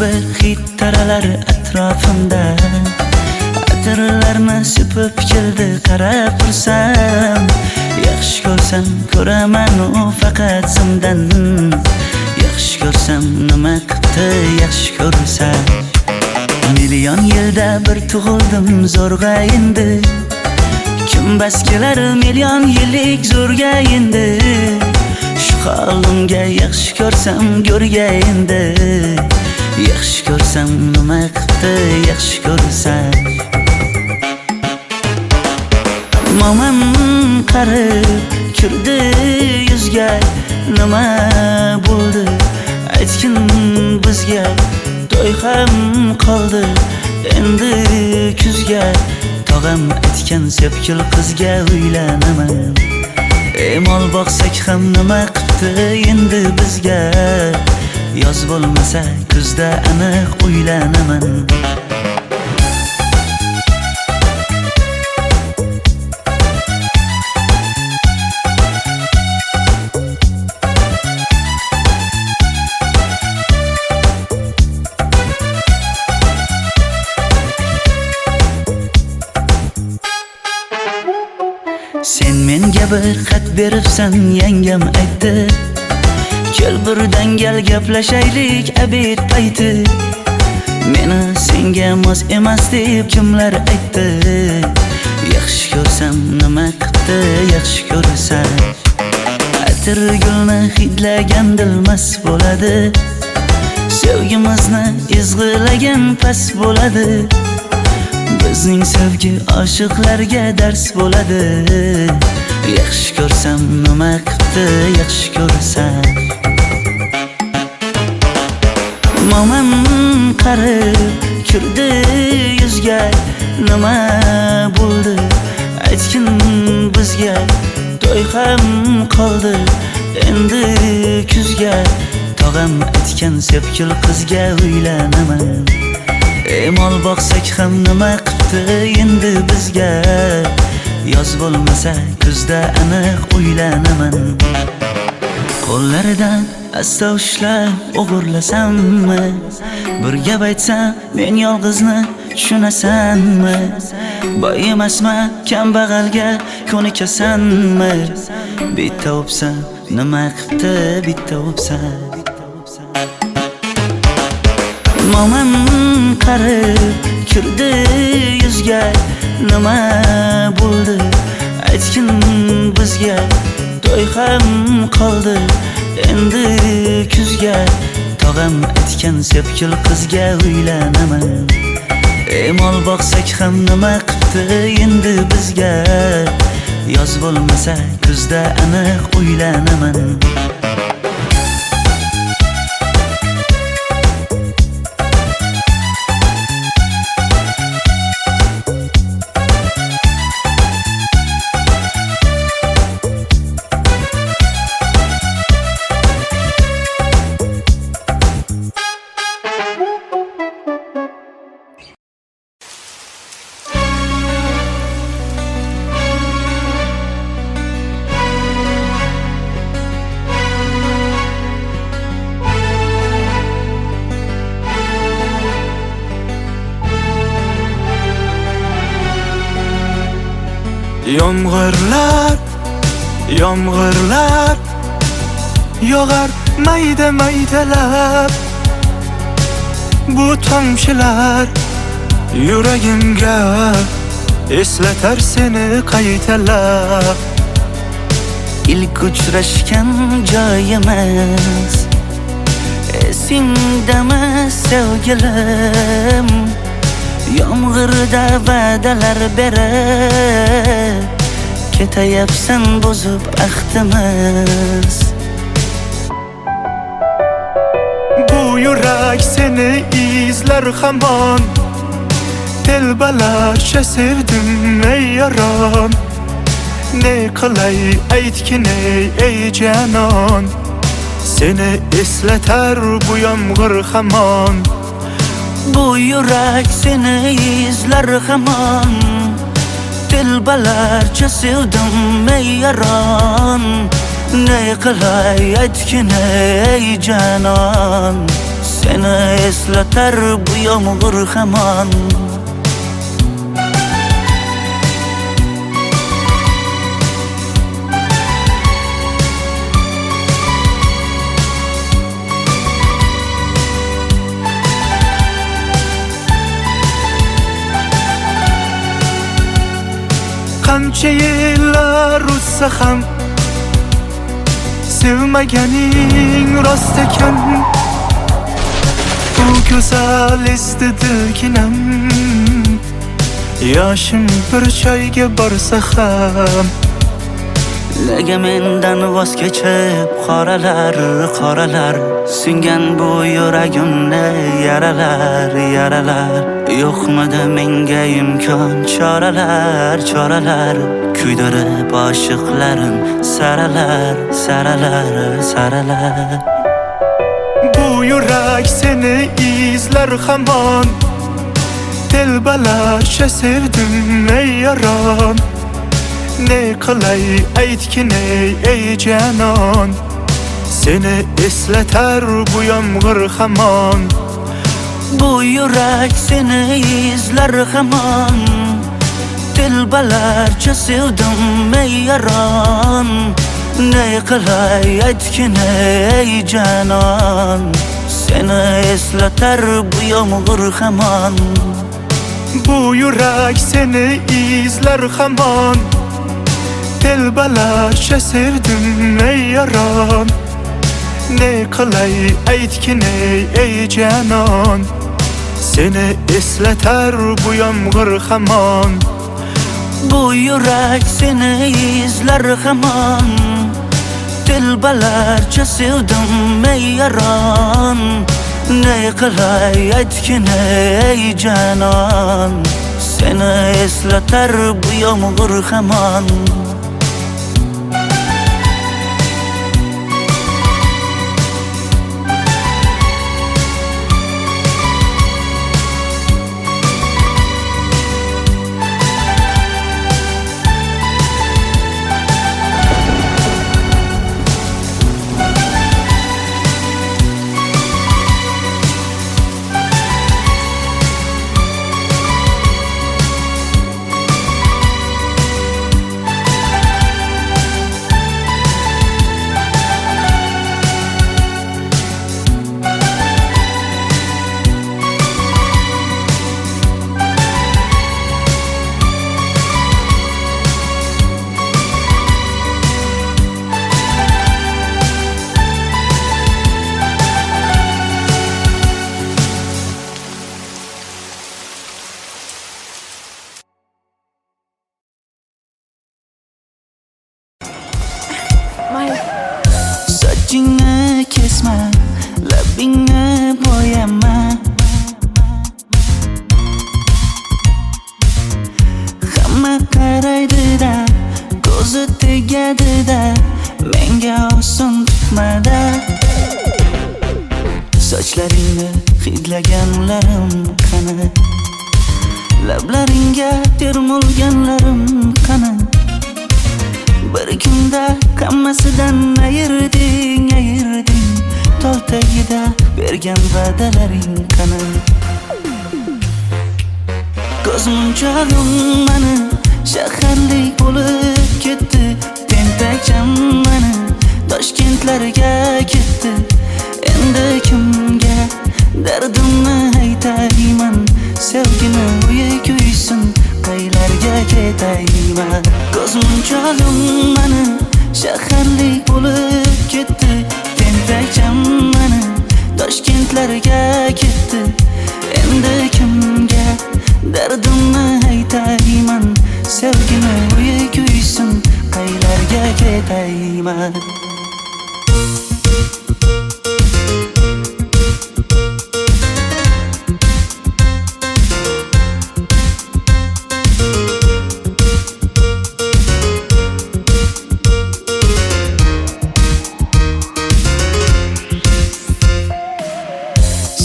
bir hid taralar atrofimda. Atirlarni sepib keldi qarab tursam, yaxshi ko'rsam ko'raman u faqat simdan. Yaxshi ko'rsam nima qildi yaxshi ko'rsam. Million yilda bir tug'ildim zo'rg'a endi. Kim bas kelar million yillik zo'rga endi. Shu holimga yaxshi ko'rsam go'rga endi. Yaxshi ko'rsam nima qildi yaxshi ko'rsam. Momam qarib kirdi yuzga, nima bo'ldi aytgin bizga. To'y ham qoldi endi kuzga. Tog'am aytgan sepkil qizga uylanaman. Mol boqsak ham nima qildi endi bizga. Yoz bo'lmasa kuzda aniq uylanaman. Sen menga bir xat beribsan, yangam aytdi. Kel birdan gal gaplashaylik abid payti. Meni senga mos emas deb kimlar aytdi. Yaxshi ko'rsam nima qildi yaxshi ko'rsam. Atir gulni hidlagan dilmas bo'ladi. Sevgimizni izg'ilagan pas bo'ladi. Bizning sevgi oshiqlarga dars bo'ladi. Yaxshi ko'rsam nima qildi yaxshi ko'rsam. Momam qarib kirdi yuzga, nima bo'ldi aytgin bizga. To'y ham qoldi endi kuzga. Tog'am aytgan sepkil qizga uylanaman. Mol boqsak ham nima qildi endi bizga. Yoz bo'lmasa kuzda aniq uylanaman. Qo'llaridan asta ushlab o'g'irlasammi? Bir gap aytsam men yolg'izni tushunasanmi? Boy emasman kambag'alga ko'nikasanmi? Bitta o'psam nima qildi bitta o'psam. Momam qarib kirdi yuzga, nima bo'ldi aytgin bizga. To'y ham qoldi endi kuzga. Tog'am aytgan sepkil qizga uylanaman. Mol boqsak ham nima qildi endi bizga. Yoz bo'lmasa kuzda aniq uylanaman. Yomg'irlar, yomg'irlar yog'ar mayda maydalab. Bu tomchilar yuragimga eslatar seni qaytalab. İlk uchrashgan joyimiz esingdami sevgilim? Yomg'irda va'dalar berib ketayapsan bozib ahdimiz. Bu yurak seni izlar hamon. Telbalarcha sevdim ey yaron. Ne qilay aytgin ey canon. Seni eslatar bu yomg'ir hamon. Bu yurak seni izlar hamon. Telbalarcha sevdim ey yaron. Ne qilay aytgin ey canon. seni eslatar bu yomg'ir hamon. Qancha yillar o'tsa ham sevmaganing rost ekan. Bu go'zal esdi dilginam, yoshim bir joyga borsa ham. Nega mendan voz kechib qoralar singan bu yuragimni yaralar. Yo'qmidi menga imkon choralar kuydirib oshiqlarim saralar. Bu yurak seni izlar hamon, telbalarcha sevdim ey yaron. Ne qilay aytgin ey janon, seni eslatar bu yomg'ir hamon. Bu yurak seni izlar hamon, telbalarcha sevdim ey yaron. Ne qilay aytgin ey janon, seni eslatar bu yomg'ir hamon. Bu yurak seni izlar hamon, telbalarcha sevdim ey yaron. Ne qilay aytgin ey janon, seni eslatar bu yomg'ir hamon. Bu yurak seni izlar hamon, telbalarcha sevdim ey yaron. Ne qilay aytgin ey janon, seni eslatar bu yomg'ir hamon. Sochingni kesma, labingni bo'yama. Hamma qaraydi-da, ko'zi tegadi-da, menga oson tutmada. Sochlaringni hidlaganlarim qani, lablaringga termulganlarim qani. Bir kunda hammasidan ayırding, tol tagida bergan va'dalaring qani. Ko'zmunchog'im mani shaharlik bo'lib ketdi, tentakcham mani Toshkentlarga ketdi. Endi kimga dardimni aytayman, sevgini uyi kuysin, qaylarga ketayman. Ko'zmunchog'im mani shaharlik bo'lib ketdi, tentakcham mani Toshkentlarga ketdi. Endi kimga dardimni aytayman, sevgini uyi kuysin, qaylarga ketayman.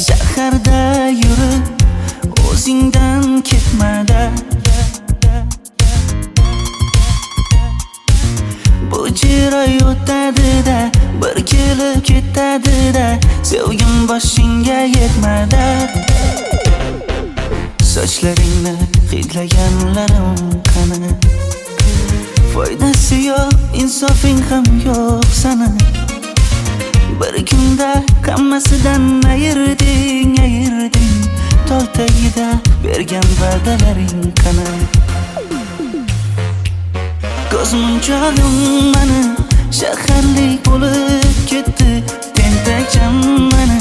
Shaharda yurib o'zingdan ketmada, bu jiroy o'tadi-da, bir kelib ketadi-da, sevgim boshingga yetmadi. Sochlaringni hidlaganlarim qani, foydasi yo'q, insofing ham yo'q sana. Bir kunda hammasidan ayırding, tol tagida bergan va'dalaring qani. Ko'zmunchog'im mani shaharlik bo'lib ketdi, tentakcham mani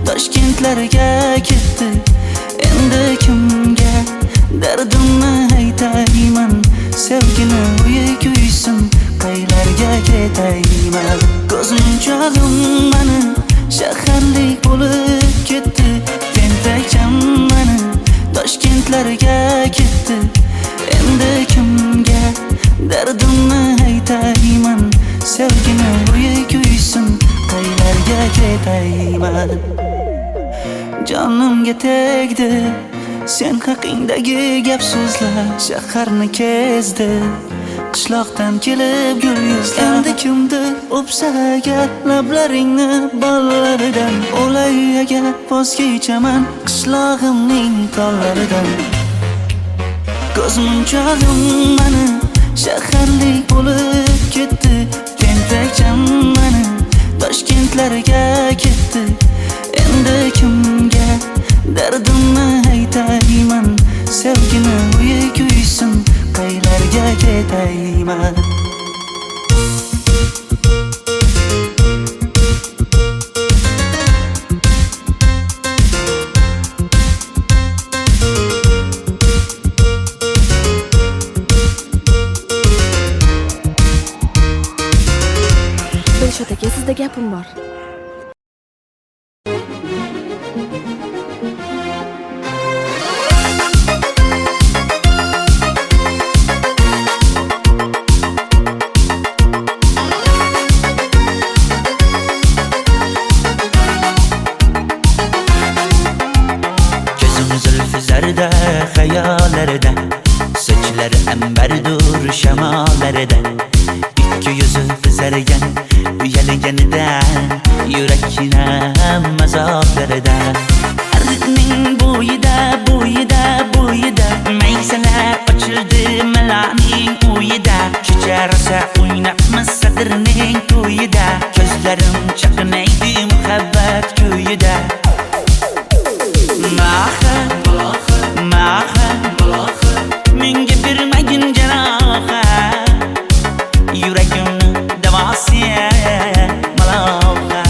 Toshkentlarga ketdi. Endi kimga dardimni aytayman, sevgini uyi kuysin, qaylarga ketayman. Ko'zmunchog'im mani shaharlik bo'lib ketdi, tentakcham mani Toshkentlarga ketdi. Endi kimga dardimni aytayman, sevgini uyi kuysin, qaylarga ketayman. Jonimga tegdi sen haqingdagi gap so'zlar, shaharni kezdi qishloqdan kelib gul yuzlar. Endi kimdir o'psa agar lablaringni bollaridan, o'lay agar voz kechaman qishlog'imning tollaridan. Ko'zmunchog'im mani shaharlik bo'lib ketdi, tentakcham mani Toshkentlarga ketdi. Endi kimga dardimni aytayman, sevgini uyi kuysin, qaylarga ketayman. Dilshod aka, sizda gapim bor. Zarda hayallarda, sochlari ambardur shamollarida, ikki yuzi qizargan uyalganidan, yurakkinam mazoblarida. Ardiqning bo'yida maysalar ochildi malaning uyida. Kecha rosa o'ynabmiz sadirning to'yida, ko'zlarim chaqnaydi muhabbat kuyida. Menga bermagin jarohat, yuragimni davosi malohat.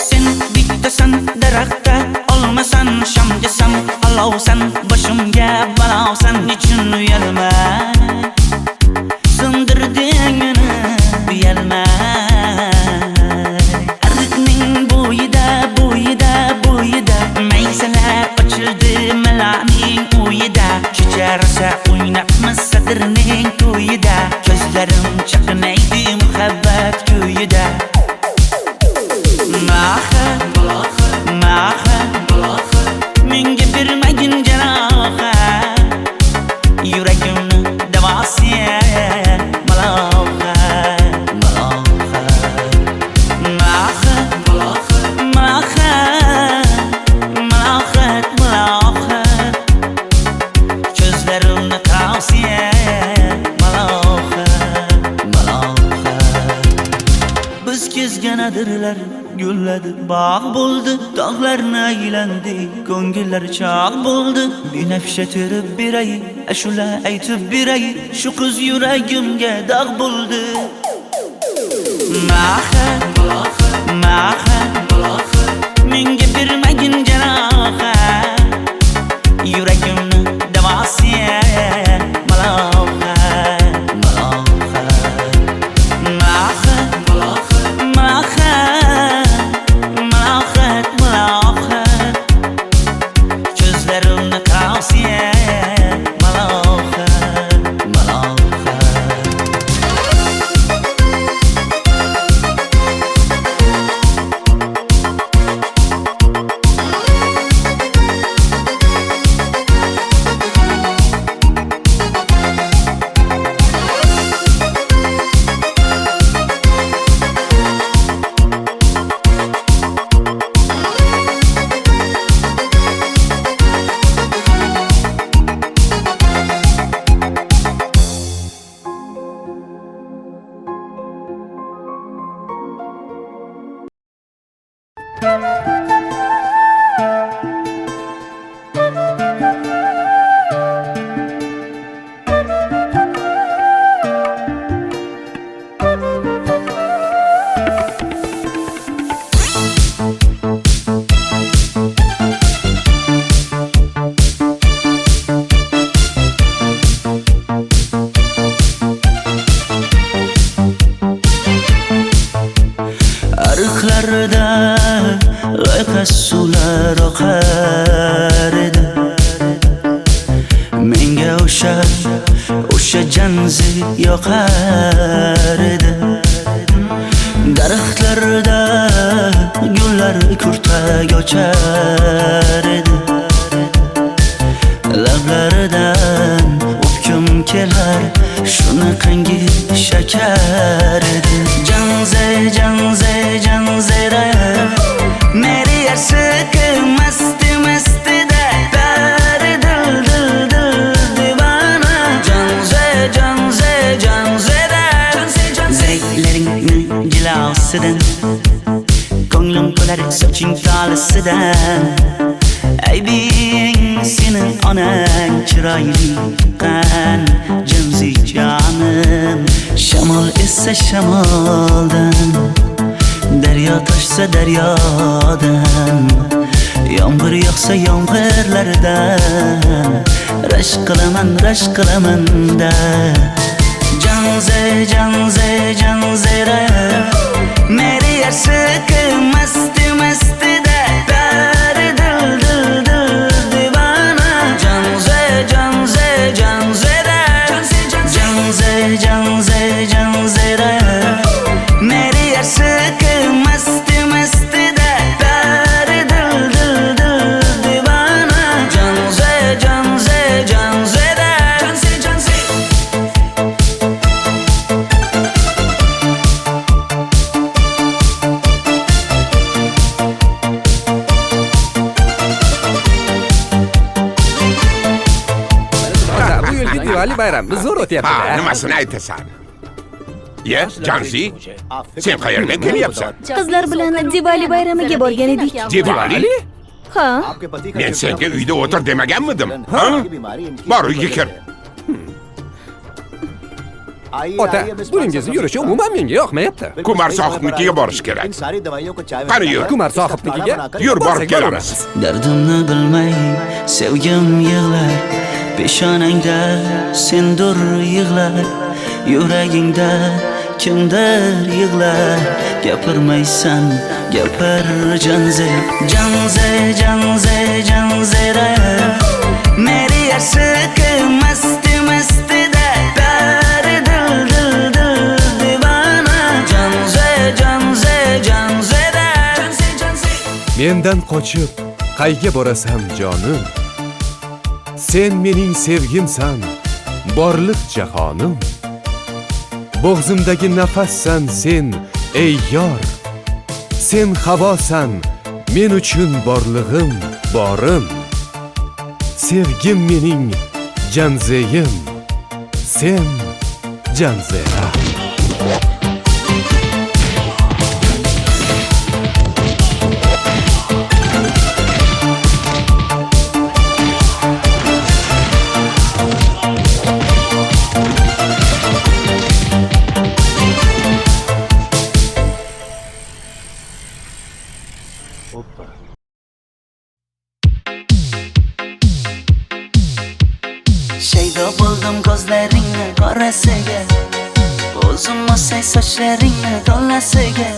Sen bittasan daraxtda, olmasan shamgasan, olovsan boshimga balosan. Nechun uyalma, sindirding meni uyalma. Ardiqning bo'yida maysalar ochildi malaning uyida. Kecha rosa o'ynabmiz sadirning to'yida, ko'zlarim chaqnaydi muhabbat kuyida. Menga bermagin jarohat, yuragimni davosi malohat. Ko'zlarimni qarasi malohat. Biz kezgan adirlar gulladi, bog' bo'ldi, tog'larni aylandi, ko'ngillar chog' bo'ldi. Binafsha terib beray, ashula aytib beray, shu qiz yuragimga dog' bo'ldi. Menga bermagin jarohat, yuragimni davosi malohat. Ko'zlarimni qarasi malohat. o'sha janzi yoqar edi. Daraxtlarda gullar kurtak ochar edi. Lablaridan o'pkim kelar, shunaqangi shakar edi. Janze, janze, janzera meri yarsiqi masti mastida bari dil dil dil divana. Janze, janze, janzera zeylaringni jilosidan ko'nglim qolar soching tolisidan. Aybing senin onang chiroyli qan janzi jonim. Shamol essa shamoldan, daryo toshsa daryodan, yomg'ir yog'sa yomg'irlardan rashk qilaman da. Janze, janze, janzera meri yarsiqi masti mastida bari dil dil dil divana. Janze, janze, janzera janze, janze, janzera meri yarsiqi masti mastida bari dil dil dil divana. Janze, janze, janzera Diwali bayramimiz zo'r o'tyapti. Nimasini aytasan? Ye, Janzi, sen qayerdan kelyapsan? Qizlar bilan Diwali bayramiga borgan edik. Diwali? Ha? Men senga uyda o'tir demaganmidim? Ha? Bor uyga kir. Ota, buningizni yurishi umuman menga yoqmayapti. Kumar sohibnikiga borish kerak. Qani yur. Kumar sohibnikiga Yur, borib kelamiz. Dardimni bilmay sevgim yig'lar, peshonangda sendur yig'lar, yuragingda kimdir yig'lar. Gapirmaysan, gapir janze, janze, janze, janzera meri yarsiqi masti mastida bari dil dil dil divana. Janze, janze, janzera mendan qochib qayga borasan jonim? Sen mening sevgimsan, borliq jahonim. Bo'g'zimdagi nafassan sen, ey yor. Sen havosan, men uchun borlig'im, borim. Sevgim mening janzeyim, sen janzera. Shaydo bo'ldim ko'zlaringni qorasiga, o'zim o'say sochlaringni to'lasiga.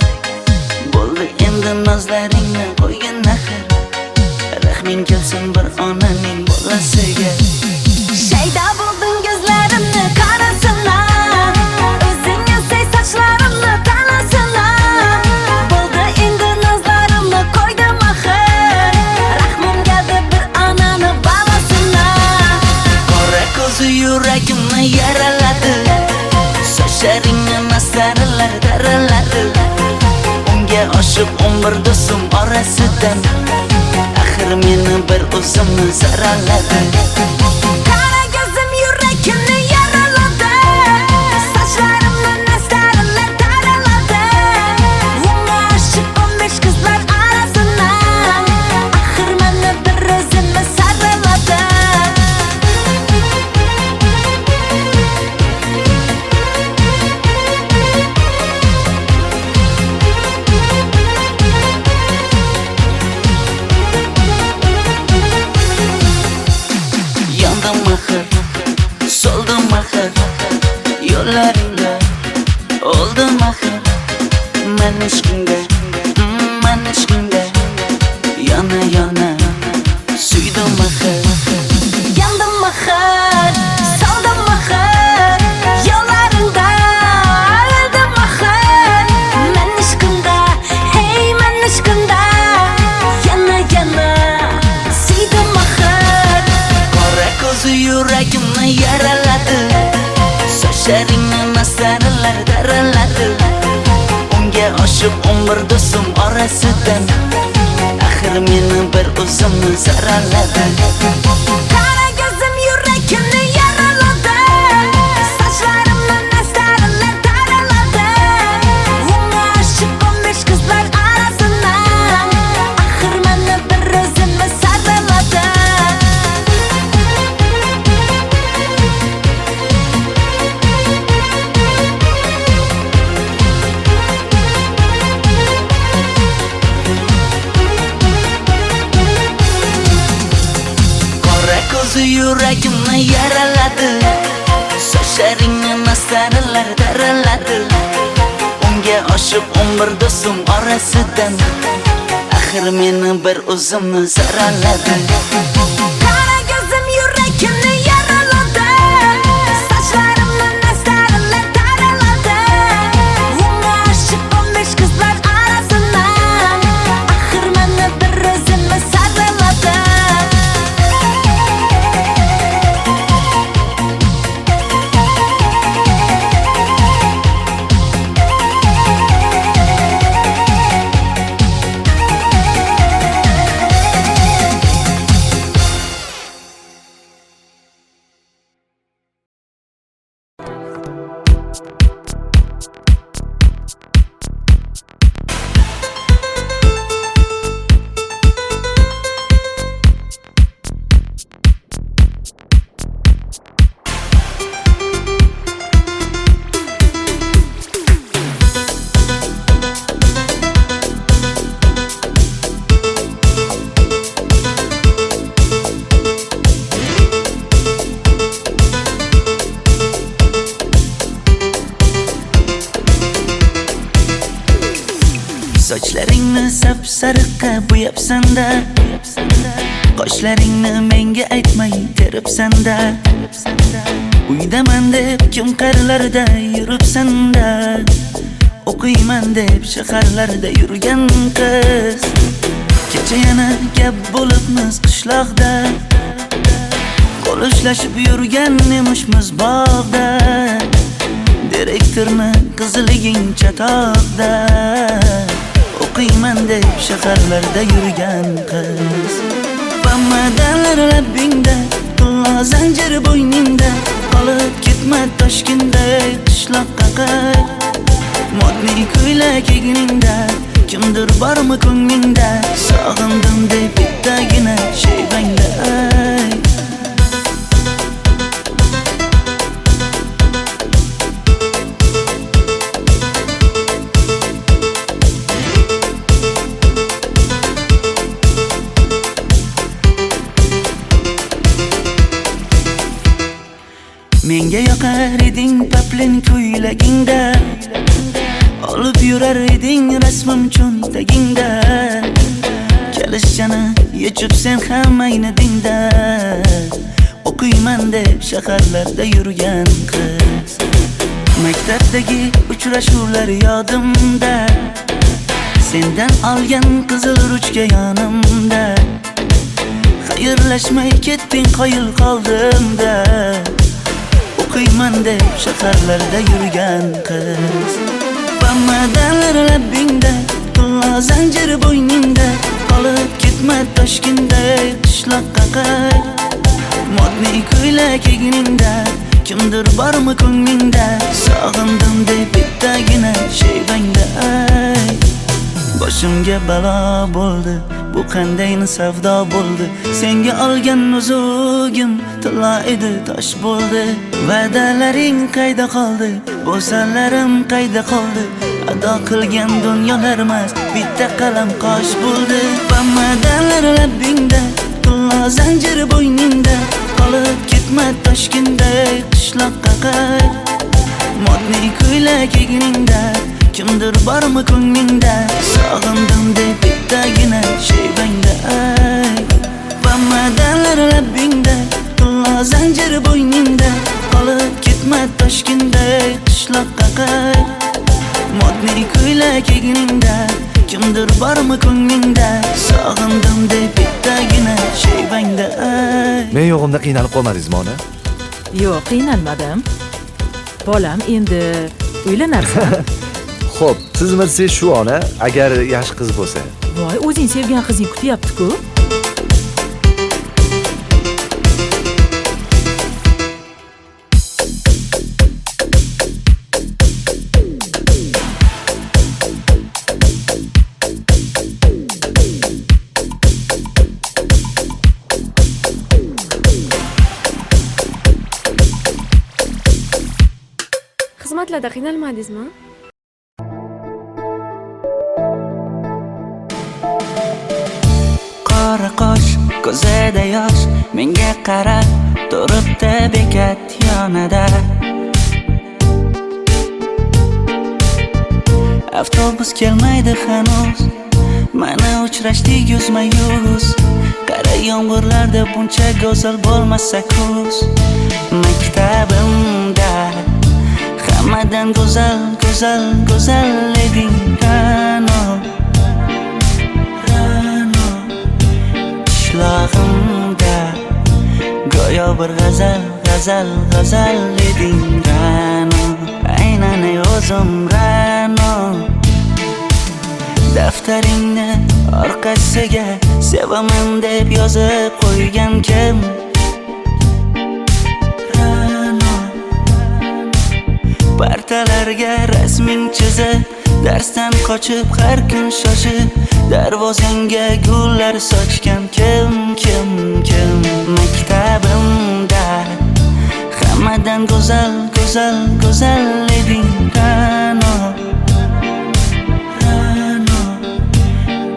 Bo'ldi endi nozlaringni qo'ygan naxir, rahming kelsin bir onaning bolasiga. Shaydo bo'ldim ko'zlarimni qarasınlar, o'zing o'say sochlarimni tanasınlar. Bo'ldi endi nozlarimni qo'ydim axir, rahmim keldi bir onani bolasınlar. Qora ko'zi yuragimni yaraladi, sochlaringni mastarlar daraladi. Unga oshiq 11 do'stim orasidan, axir meni bir o'zimni zaraladi. Qara ko'zim yuragimni yaraladi, sochlarimni mastarlar daraladi. Unga oshiq 15 qizlar arasidan, axir meni bir o'zimni saraladi. Yandım axir, soldim axir, yo'llaringda oldim axir. Men ishqingda, yana yana suydim axir. Yandım axir, soldim axir, Sochlaringni masaralar daraladi Unga oshib umr do'stim orasidan Axir meni bir o'zimni saraladi Qara ko'zim yurakimni yaraladi Sochlarimni nasaralar taraladi Unga oshib 15 qizlar arasidan Axir meni bir o'zimni saraladi Qora ko'zi yuragimni yaraladi Sochlaringni masaralar daraladi Unga oshib umr do'stim orasidan Axir meni bir o'zimni saraladi Qara ko'zim yurakimni yaraladi Sochlarimni nasaralar taraladi Unga oshib 15 qizlar arasidan Axir meni bir o'zimni saraladi Sochlaringni sap-sariqqa bo'yabsan-da Qoshlaringni menga aytmay teribsan-da Uydaman deb kim qarilarda yuribsan-da O'qiyman deb shaharlarda yurgan qiz Kecha yana gap bo'libmiz qishloqda Qo'l ushlashib yurgan emishmiz bog'da Direktorni qiziliging chatoqda O'qiyman deb shaharlarda yurgan qiz Bamadalar labbingda Tilla zanjir bo'yningda Qolib ketma Toshkentda qishloqqa qayt Modniy ko'ylak egningda Kimdir bormi ko'nglingda Sog'indim deb bittagina shevangda ayt Menga yoqar eding paplin ko'ylagingda Olib yurar eding rasmim cho'ntagingda Kalishchani yechib sen ham aynadingda O'qiyman deb shaharlarda yurgan qiz Maktabdagi uchrashuvlar yodimda Sendan olgan qizil ruchka yonimda Xayrlashmay ketding qoyil qoldimda O'qiyman deb shaharlarda yurgan qiz Bamadalar labbingda Tilla zanjir bo'yningda Qolib ketma Toshkentda qishloqqa qayt Modniy ko'ylak egningda Kimdir bormi ko'nglingda Sog'indim deb bittagina shevangda ayt Boshimga balo bo'ldi Bu qanday savdo bo'ldi Senga olgan nuzugim Tilla edi tosh bo'ldi Va'dalaring qayda qoldi Bo'salarim qayda qoldi Ado qilgan dunyolar emas Bitta qalam qosh bo'ldi Bamadalar labbingda Tilla zanjir bo'yningda Qolib ketma Toshkentda qishloqqa qayt Modniy ko'ylak egningda Kimdir bormi ko'nglingda Sog'indim deb bittagina shevangda ayt Bamadalar labbingda Tilla zanjir bo'yningda Qolib ketma Toshkentda qishloqqa qayt Modniy ko'ylak egningda Kimdir bormi ko'nglingda Sog'indim deb bittagina shevangda ayt Men yo'g'imda qiynalib qolmadingizmi ona? Yo'q, qiynalmadim. Bolam, endi uylanarsan. Xo'p, siz bilsangiz shu ona, agar yaxshi qiz bo'lsa. Voy, o'zing sevgan qizing kutyapti-ku. Xizmatlarda qiynalmadingizmi? Qora qosh, ko'zida yosh, menga qarab turibdi bekat yonida. Avtobus kelmaydi hanuz, mana uchrashdik yuzma-yuz. Qara yomg'irlarda buncha go'zal bo'lmasa kuz. Maktabimda hammadan go'zal, go'zal, go'zal eding Ra'no. Qishlog'imda go'yo bir g'azal, g'azal, g'azal eding Ra'no. Aynan o'zim Ra'no. Daftaringni orqasiga sevaman deb yozib qo'ygan kim? Partalarga rasming chizib, darsdan qochib har kun shoshib, darvozangga gullar sochgan kim? Maktabimda hammadan go'zal, go'zal, go'zal eding Ra'no.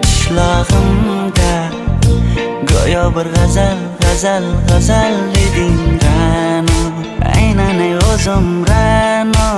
Qishlog'imda go'yo bir g'azal, g'azal, g'azal eding Ra'no. Aynan o'zim Ra'no.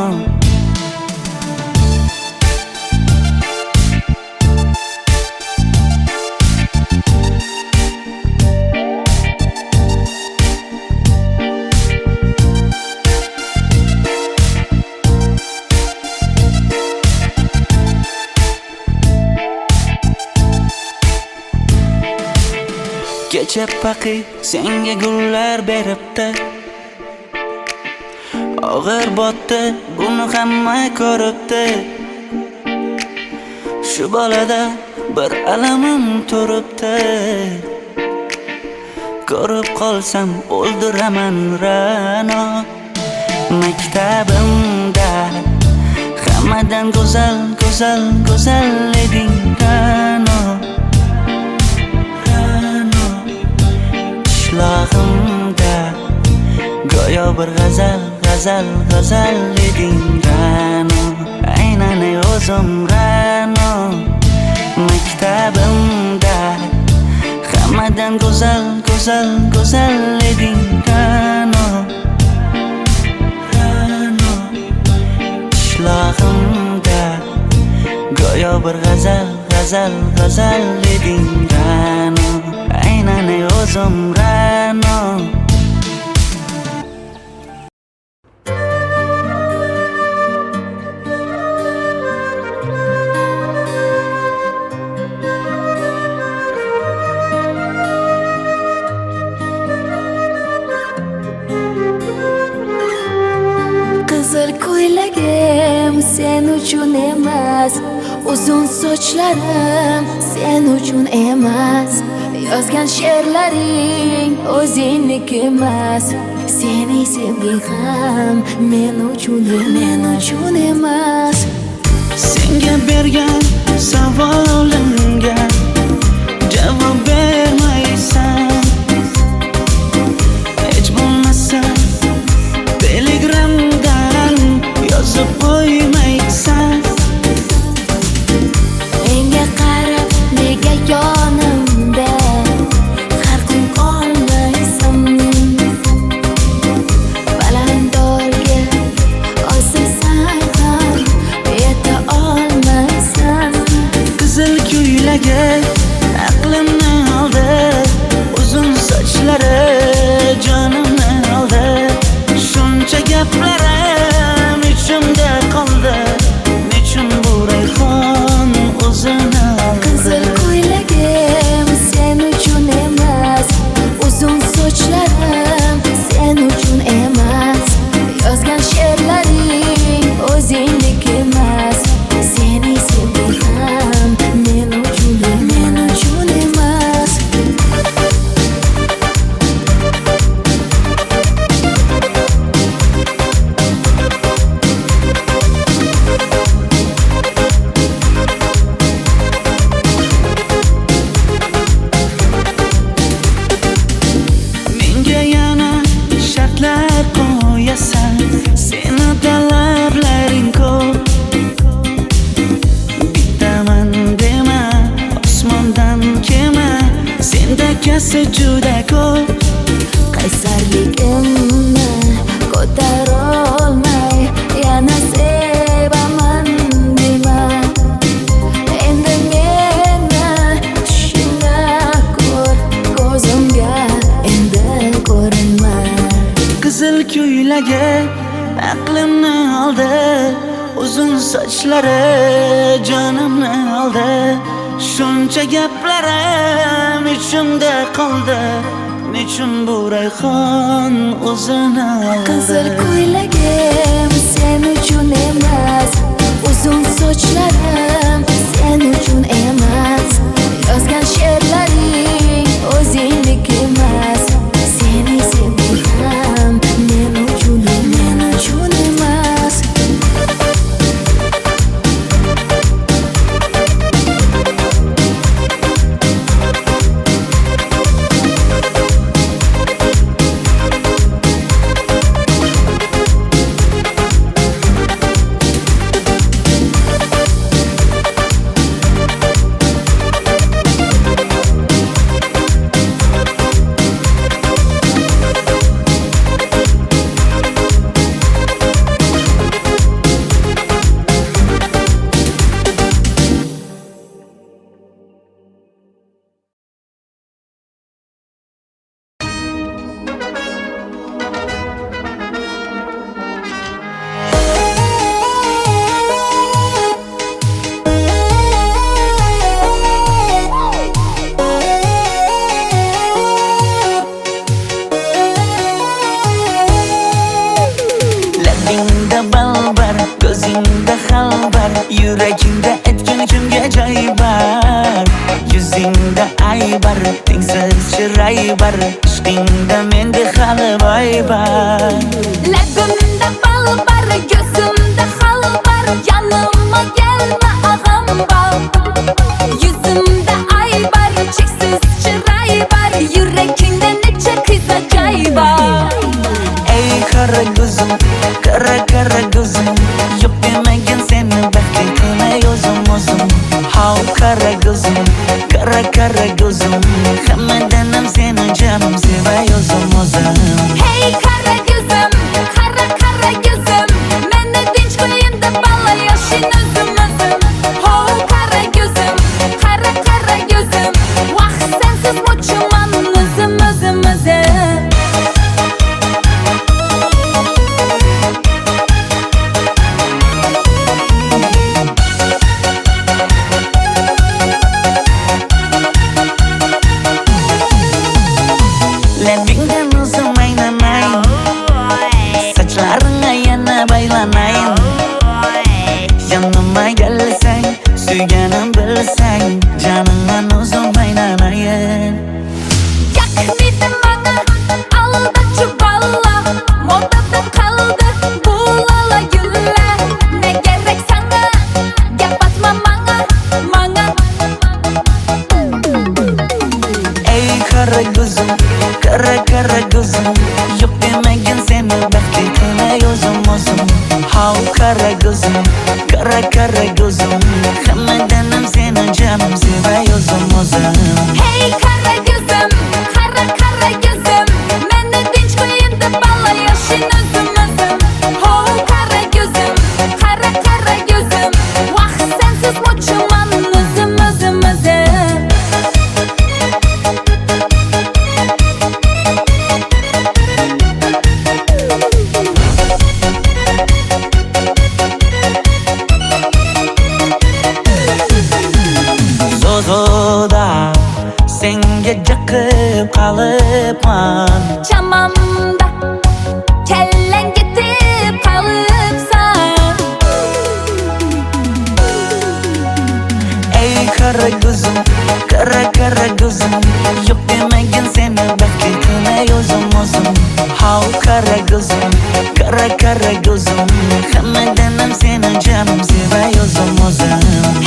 Kecha paqi senga gullar beribdi, og'ir botdi, buni hamma ko'ribdi. Shu bolada bir alamim turibdi, ko'rib qolsam o'ldiraman Ra'no. Maktabimda hammadan go'zal, go'zal, go'zal eding Ra'no. Qishlog'imda go'yo bir g'azal, g'azal, g'azal eding Ra'no. Aynan o'zim Ra'no. Maktabimda hammadan go'zal, go'zal, go'zal eding Ra'no. Qishlog'imda go'yo bir g'azal, g'azal, g'azal eding Ra'no. Aynan o'zim Ra'no. Qizil ko'ylagim sen uchun emas, uzun sochlarim sen uchun emas, yozgan she'rlaring o'zingniki emas, seni sevging ham men uchun emas. Senga bergan savolimga javob bermaysan, hech bo'lmasa telegramdan yozib qo'ymaysan. Menga qarab nega yonimda har kun qolmaysan, balandorga osilsang ham yeta olmaysan. Qizil ko'ylagi aqlimni oldi, uzun sochlari jonimni oldi. Shuncha gaplarim ichimda qoldi, nechun bu rayhon o'zini oldi. Qizil ko'ylagim sen uchun emas, uzun sochlarim sen uchun emas, yozgan she'rlaring dilimni oldi uzun sochlari, jonimni oldi shuncha gaplarim ichimda qoldi. Nechun bu rayhon o'zini oldi? Qizil ko'ylagim sen uchun emas, uzun sochlarim sen uchun emas, yozgan she'rlaring o'zingniki emas. Seni sevdim men uchun emas. Labingda balbar, ko'zingda xalbar, yuragingda etgan kimga joy bar. Yuzingda aybar, tengsiz chiray bar, ishqingda menda hali boy bar. Labimda balbar, ko'zimda xalbar, yanıma gelme ağam bal. Yüzümde aybar, cheksiz chiray bar, yurakingda necha qiza joy bar. Ey qara ko'zim, qara ko'zim, yo'q demagin seni baxtli qilmay o'zim. Hav qara ko'zim, qara ko'zim, hammadan ham seni jonim sevay o'zim. Hey kara gözüm, kara gözüm, meni tinch qo'yin deb balla yoshin o'zim. Ho kara gözüm, kara gözüm, vaqt sensiz mo'chiman o'zim. Labingdan o'zim aylanay, sochlaringga yana baylanay. Yanıma gelsang, suyganim bilsang, jonimdan o'zim aylanay. Yaknidim bana, alda çuballa, modada kaldı bu lala güller. Ne gerek sana, yapatma mana. Ey qara ko'zim, qara ko'zim, yo'q demagin seni baxtli qilmay o'zim. Hav qara ko'zim, qara ko'zim, hammadan ham seni jonim sevay o'zim. Hey kara gözüm, kara gözüm, meni tinch qo'yin deb balla yoshin o'zim. Ho kara gözüm, kara gözüm, vaqt sensiz mo'chiman o'zim. Zozoda senga jiqib qolibman. Chamamda kellang ketib qolibsan. Ey qara ko'zim, qara ko'zim, yo'q demagin seni baxtli qilmay o'zim. Hav qara ko'zim, qara ko'zim, hammadan ham seni jonim sevay o'zim.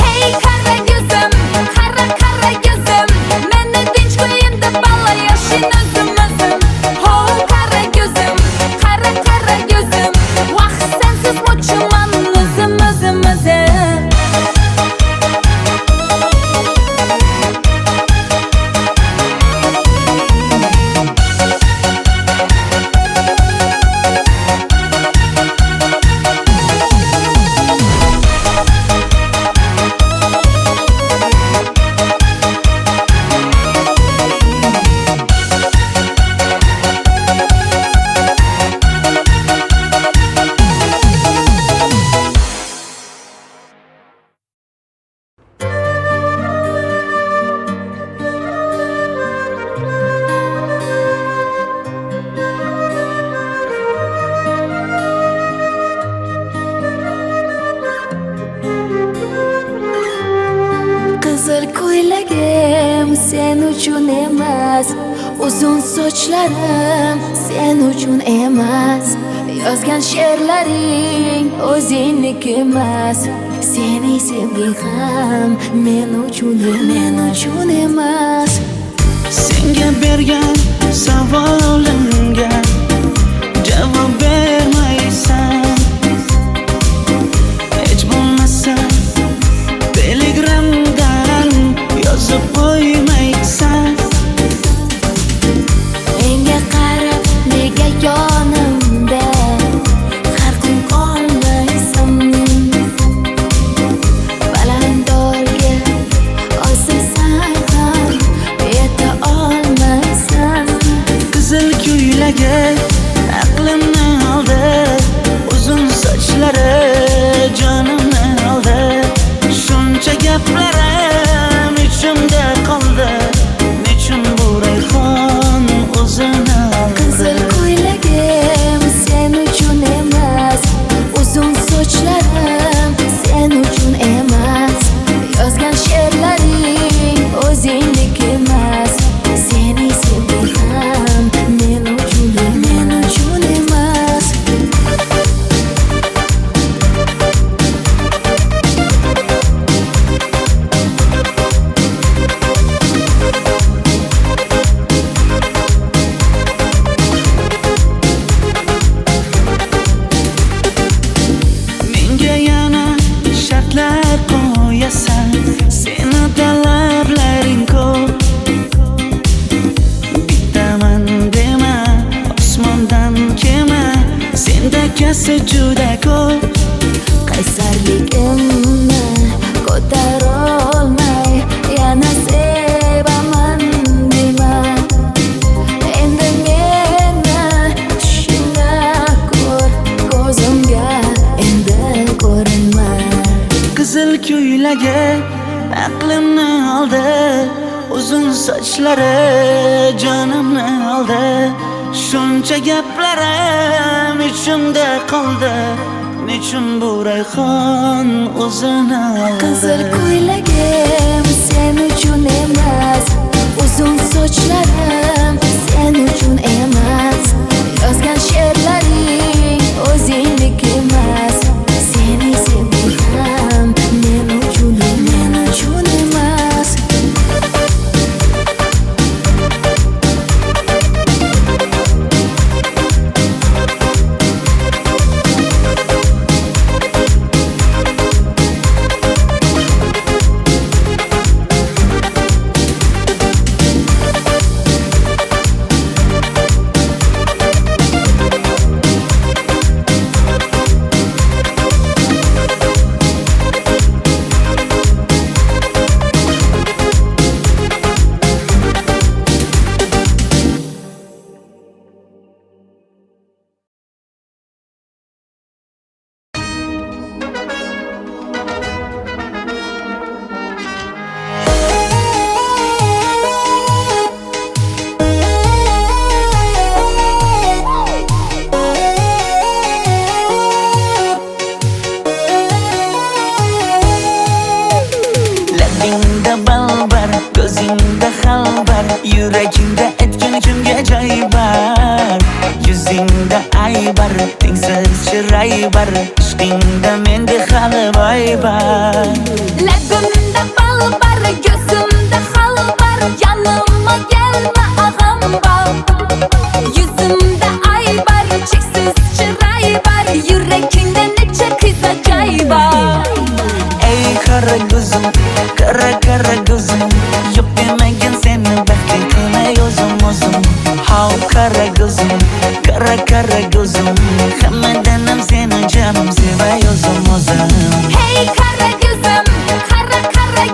Hey kara gözüm, kara gözüm, meni tinch qo'yin deb balla yoshin o'zim. Ho kara gözüm, kara gözüm, vaqt sensiz mo'chiman o'zim. sen uchun emas, uzun sochlarim sen uchun emas, yozgan she'rlaring o'zingniki emas, seni sevging ham men uchun emas. Senga bergan savolimga javob bermaysan, hech bo'lmasa telegramdan yozib qo'ymaysan. Menga qarab nega yonimda har kun qolmaysan, balandorga osilsang ham yeta olmaysan. Qizil ko'ylagi aqlimni oldi, uzun sochlari jonimni oldi, shuncha gaplarim ichimda qoldi, nechun bu rayhon o'zini oldi. Qizil ko'ylagim sen uchun emas, uzun sochlarim sen uchun emas, yozgan she'rlaring o'zingniki emas, seni sevging ham men uchun emas. Menga yana shartlar qo'yasan, seni talablaring ko'p. Bittaman dema, osmondan kema, senda kasi juda ko'p. Qaysarligimni ko'tarolmay yana sevaman dema, endi meni tushingda ko'r, ko'zimga endi ko'rinma. Qizil ko'ylagi aqlimni oldi, uzun sochlari jonimni oldi, shuncha gaplarim ichimda qoldi, nechun bu rayhon o'zini oldi. Qizil ko'ylagim sen uchun emas, uzun sochlarim sen uchun emas, yozgan she'rlaring o'zingniki emas, seni sevging ham men uchun emas. Labingda balbar, ko'zingda xalbar, yuragingda aytgan kimga joy bar. Yuzingda aybar, tengsiz chiray bar, ishqingda menda hali boy bar. Labimda balbar, ko'zimda xalbar, yanıma gelme ağam bal. Yuzimda aybar, cheksiz chiray bar, yuragingda necha qiza joy bar. Ey qara ko'zim, qara ko'zim, yo'q demagan seni baxtli qilmay o'zim. Hav qara ko'zim, qara ko'zim, hammadan ham seni jonim sevay o'zim. Hey kara gözüm, kara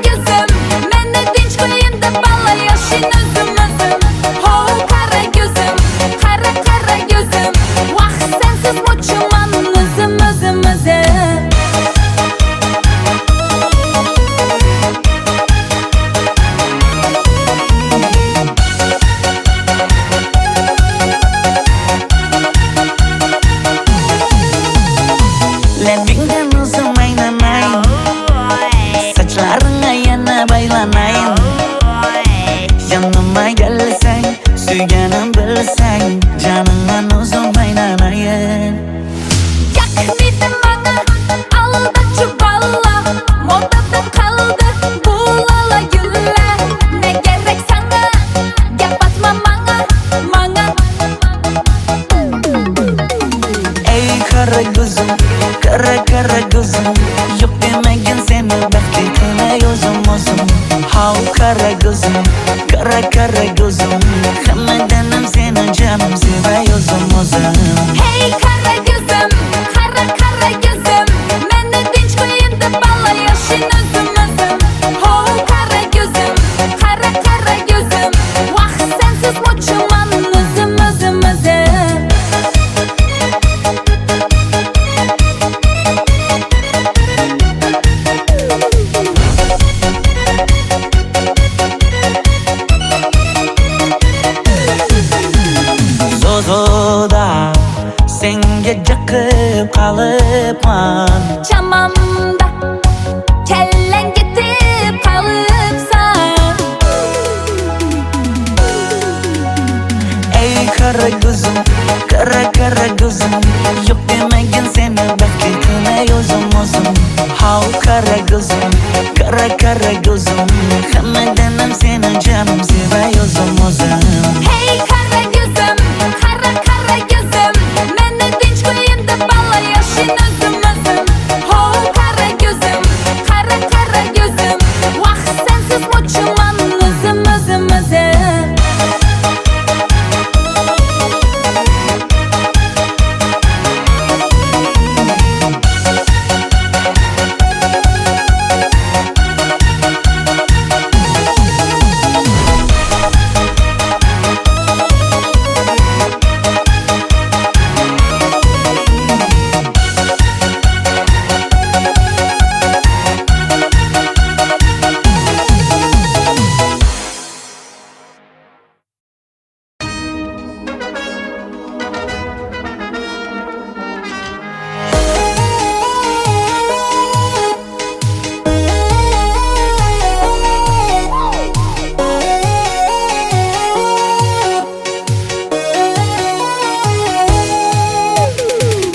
gözüm, meni tinch qo'yin deb balla yashin o'zim. Ho kara gözüm, vah sensiz mo'chiman o'zim. Labingdan o'zim aylanay, sochlaringga yana baylanay. Yakmidin bana aldaçı balla, modada kaldı bu lala güller. Ne gerek sana, gap atma bana. Ey kara gözüm, kara gözüm, yok demegin seni bekletme yozum ozum. Hav kara gözüm, kara gözüm, hammadanam seni canım sever yozum ozum. Hey kara gözüm, kara gözüm, meni dinç koyun da balla yaşın özüm. Ho kara gözüm, kara gözüm, vah sensiz muçuman özüm. Zozoda senga jaqib qalıpman. Chamamda kellen gitip kalıpsan. Ey kara gözüm, kara gözüm, yok demegin seni bekletme yozum ozum. Hav kara gözüm, kara gözüm, hammadanam seni canım sever yozum ozum. Hey kara gözüm, kara gözüm, meni dinç koyun da balla yaşın özüm. Ho kara gözüm, kara gözüm, vah sensiz muçuman özüm.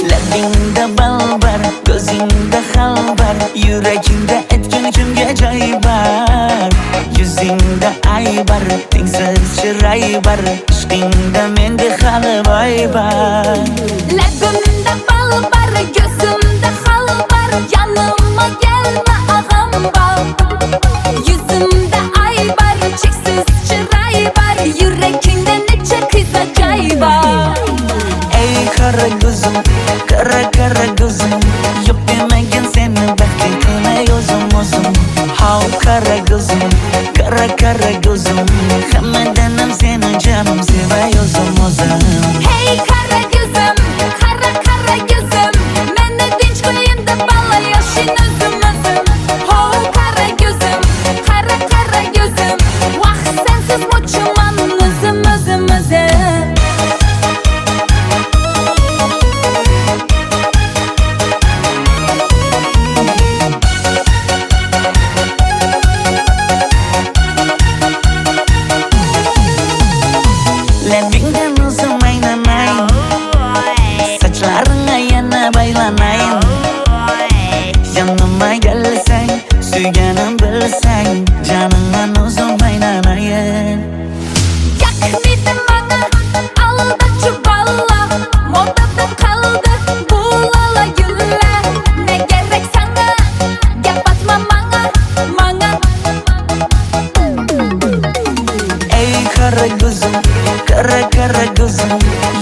Labingda bal bar, gözingda hal bar, yuragingda etgan kimga joy bar. Yuzingda ay bar, tengsiz chiroy bar, ishqingda menda hali boy bar. Labimda bal bar, gözümde hal bar, yanıma gelme ağam bal. Yüzümde ay bar, çeksiz çıray bar, yüreğinde neçe kız acayip var. Ey kara gözüm, kara gözüm, yok demegin seni bekletme yozum ozum. Hav kara gözüm, kara gözüm, hammadanam seni canım sever yozum ozum. Hey kara gözüm, kara gözüm, meni dinç koyun da balla yaşın özüm. Ho kara gözüm, kara gözüm, vah sensiz muçuman özüm. Labingdan uzun aylanay, saçlarına yana baylanayım. Yanıma gelsen, suyganim bilsen, canından uzun aylanayım. Yakmidin bana aldaçı balla, modada kaldı bu lala güller. Ne gerek sana, gap atma bana. Ey kara gözüm, kara gözüm,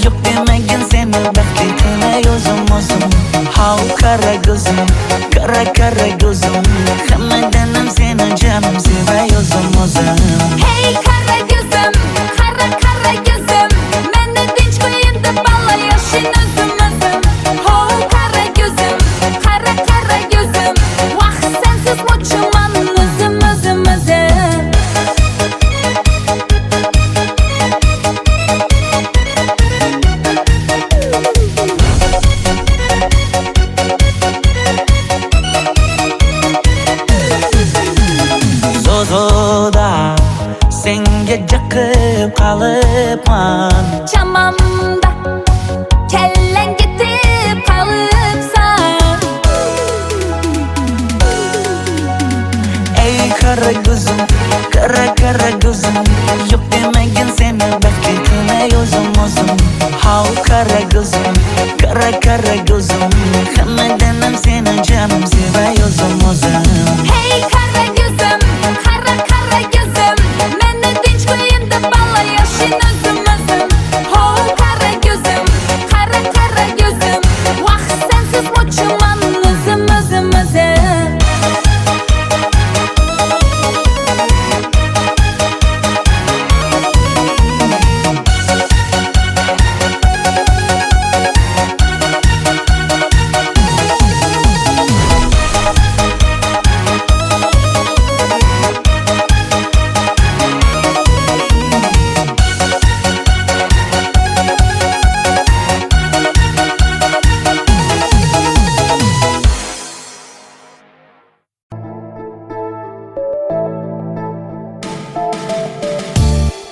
yok demegin seni bekletme yozum ozum. Hav kara gözüm, kara gözüm, hammadanam seni canım sever yozum ozum. Hey kara gözüm, kara gözüm, meni dinç koyun da balla yaşın özüm. Ho kara gözüm, kara gözüm, vah sensiz muçuman özüm. Zozoda senga jaqib qalıpman. Chamamda kellen gitip kalıpsan. kara gözüm, kara gözüm. Yok demegin seni bekletmey özüm özüm. Hav kara gözüm, kara gözüm. Hammadanam seni canım sevey özüm özüm. Hey kara gözüm, kara gözüm. Meni tinch ko'yinda balla yashin o'zim o'zim. Ho kara gözüm, kara gözüm. Vaqt sensiz o'chman o'zim o'zim o'zim.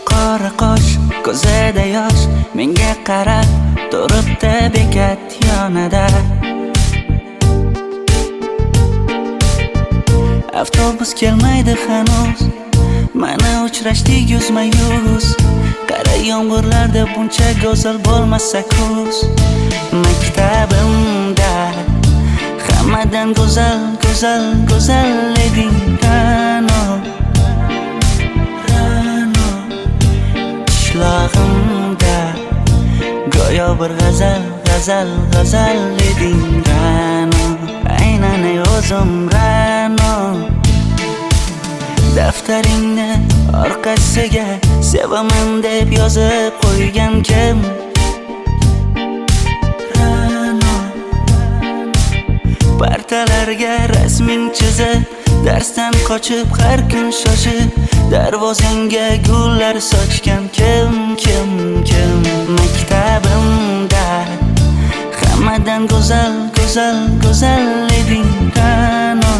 Qora qosh, ko'zida yosh, menga qarab turibdi bekat yonida. Avtobus kelmaydi hanuz, mana uchrashdik yuzma-yuz. Qara yomg'irlarda buncha go'zal bo'lmasa kuz. Maktabimda hammadan go'zal eding Ra'no. Qishlog'imda go'yo bir g'azal eding Ra'no. Aynan o'zim Ra'no. Daftaringni orqasiga sevaman deb yozib qo'ygan kim? Ra'no. Partalarga rasming chizib, darsdan qochib har kun shoshib, darvozangga gullar sochgan kim? Maktabimda hammadan go'zal eding Ra'no.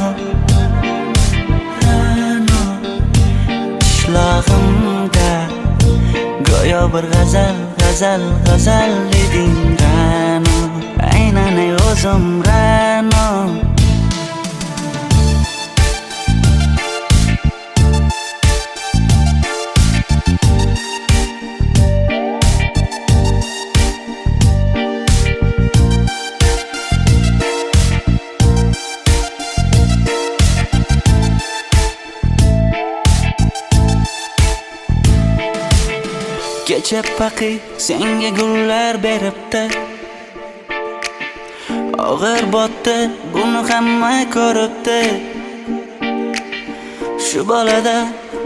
Qishlog'imda go'yo bir g'azal eding Ra'no. Aynan o'zim Ra'no. Kecha paqi senga gullar beribdi. Og'ir botdi, buni hamma ko'ribdi. Shu bolada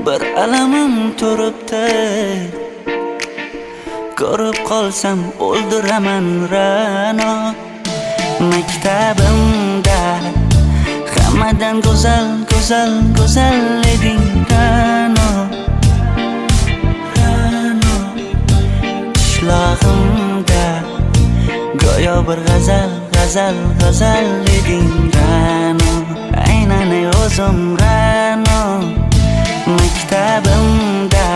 bir alamim turibdi. Ko'rib qolsam o'ldiraman Ra'no. Maktabimda hammadan go'zal eding Ra'no. Qishlog'imda go'yo bir g'azal eding Ra'no. Aynan o'zim Ra'no. Maktabimda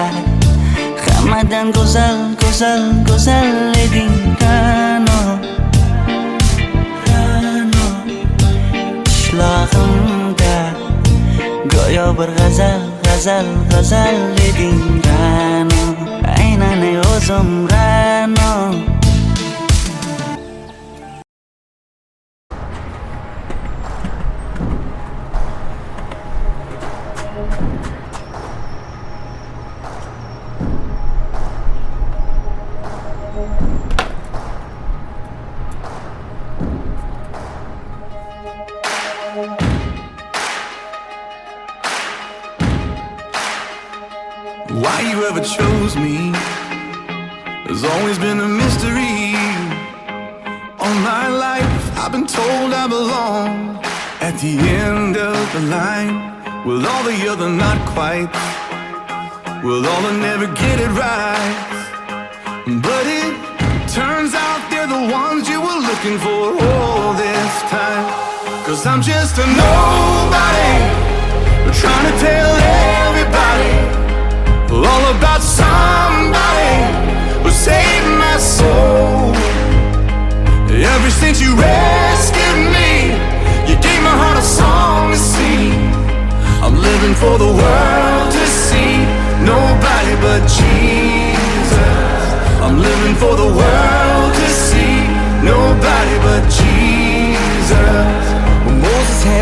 hammadan go'zal eding Ra'no. Qishlog'imda go'yo bir g'azal eding Ra'no. Aynan o'zim Ra'no. Why you ever chose me has always been a mystery. All my life I've been told I belong at the end of the line, with all the other not quite, with all the never get it right. But it turns out they're the ones you were looking for all this time. 'Cause I'm just a nobody, trying to tell everybody all about somebody who saved my soul. Ever since you rescued me, you gave my heart a song to sing. I'm living for the world.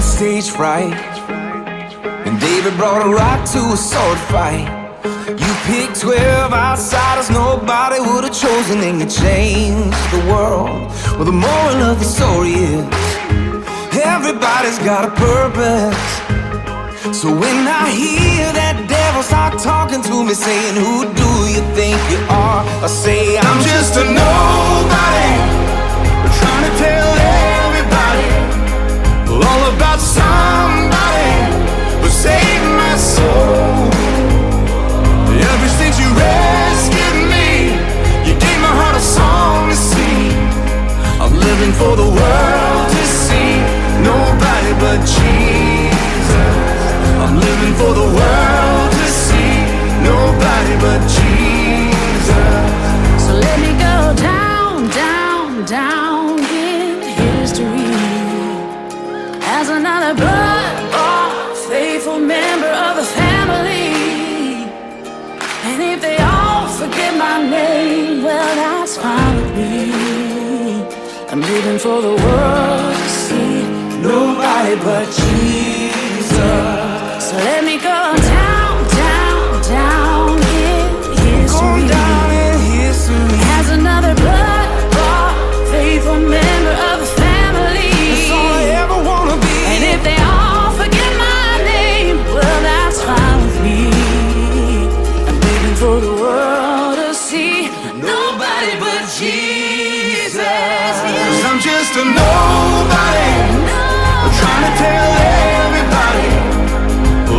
stage fright, and David brought a rock to a sword fight. You picked 12 outsiders nobody would have chosen, and you changed the world. Well, the moral of the story is everybody's got a purpose. So when I hear that devil start talking to me, saying, who do you think you are? I say, I'm just a nobody, trying to tell everybody all about somebody who saved my soul. Ever since you rescued me, you gave my heart a song to sing. I'm living for the world to see, nobody but Jesus. I'm living for the world to see, nobody but Jesus. So let me go down, down, down in history as another blood-bought, faithful member of the family. And if they all forget my name, well, that's fine with me. I'm living for the world to see, nobody but Jesus. So let me go down, down, down in history, Go down in history as another blood-bought, faithful member of the family. That's all I ever wanna be. And if they all forget my name, well, that's fine with me. I'm living for the world to see, nobody but Jesus. 'Cause I'm just a nobody, trying to tell everybody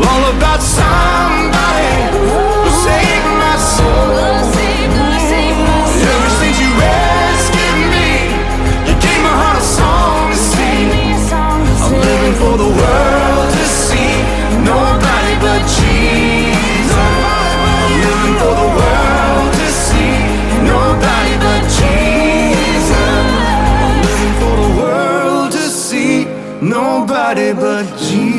all about somebody who saved my soul. Ever since you rescued me, you gave my heart a song to sing. I'm living for the world to see, nobody but Jesus. I'm living for the world to see, nobody but Jesus. I'm living for the world to see, nobody but Jesus.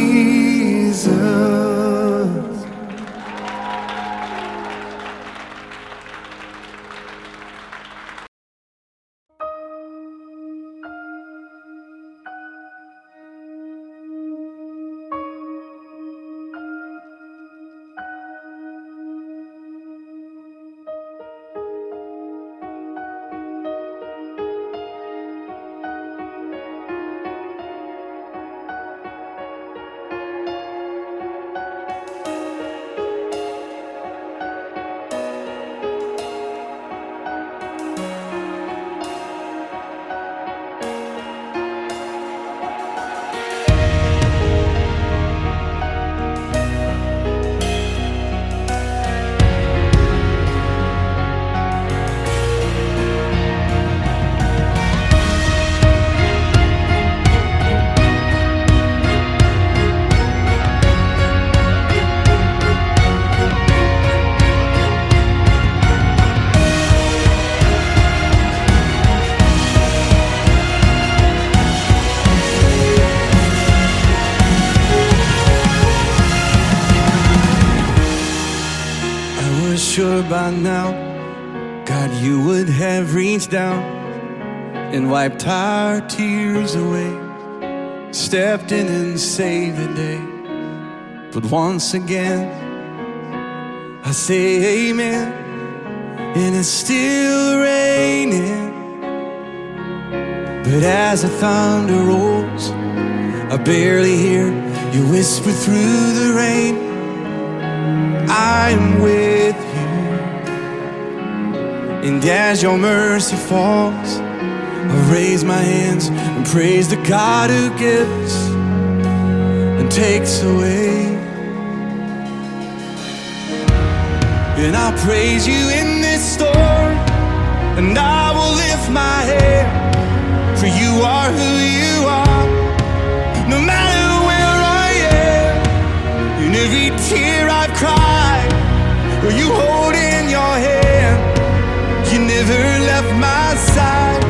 Sure by now, God, you would have reached down and wiped our tears away, stepped in and saved the day. But once again, I say amen, and it's still raining. But as the thunder rolls, I barely hear you whisper through the rain, I'm with you. And as your mercy falls, I raise my hands and praise the God who gives and takes away. And I'll praise you in this storm, and I will lift my head, for you are who you are. No matter where I am, in every tear I've cried, or you hold in your hand, you never left my side.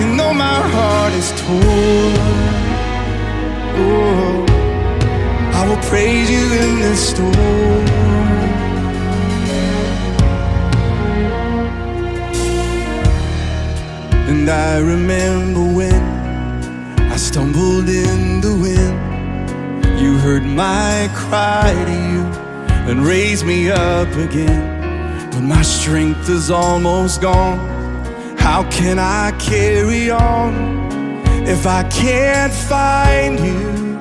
And though my heart is torn, oh, I will praise you in this storm. And I remember when I stumbled in the wind, You heard my cry to you and raised me up again. But my strength is almost gone. How can I carry on if I can't find you?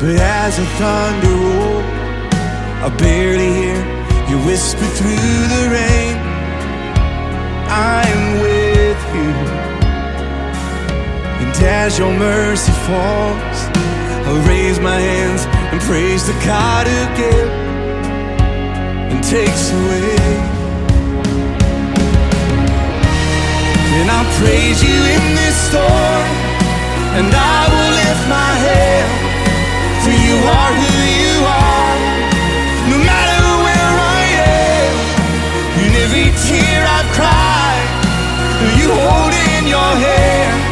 But as the thunder rolls, I barely hear you whisper through the rain, I'm with you. And as your mercy falls, I'll raise my hands and praise the God who gives and takes away. And I'll praise you in this storm, and I will lift my hand, for you are who you are. No matter where I am, in every tear I've cried, you hold in your hand.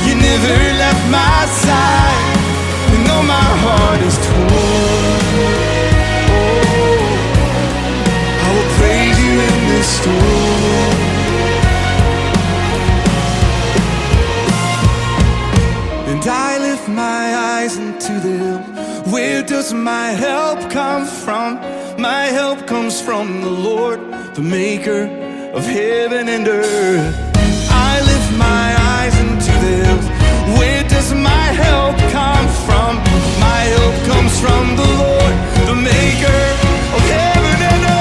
You never left my side, and though my heart is torn, oh, I will praise you in this storm. And I lift my eyes into the hills. Where does my help come from? My help comes from the Lord, the maker of heaven and earth. I lift my eyes into the hills. Where does my help come from? My help comes from the Lord, the maker of heaven and earth.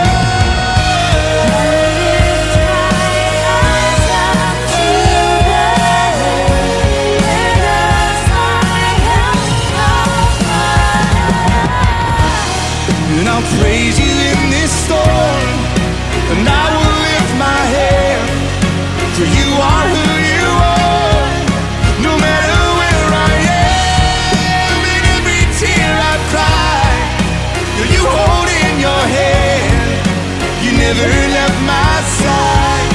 And I'll praise you in this storm, and I will lift my hand, for you are who you are. No matter where I am, in every tear I've cried, you hold in your hand. You never left my side,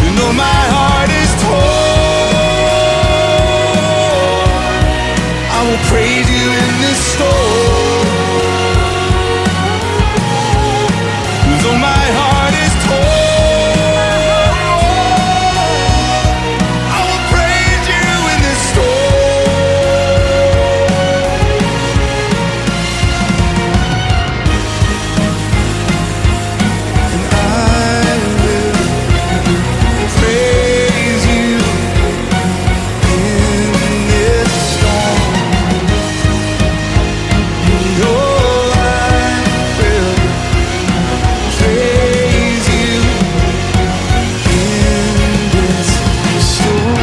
and though my heart is torn, I will praise you in this storm. Though my heart is torn, I will praise you in this storm. And I will praise you in this storm. And oh, I will praise you in this storm.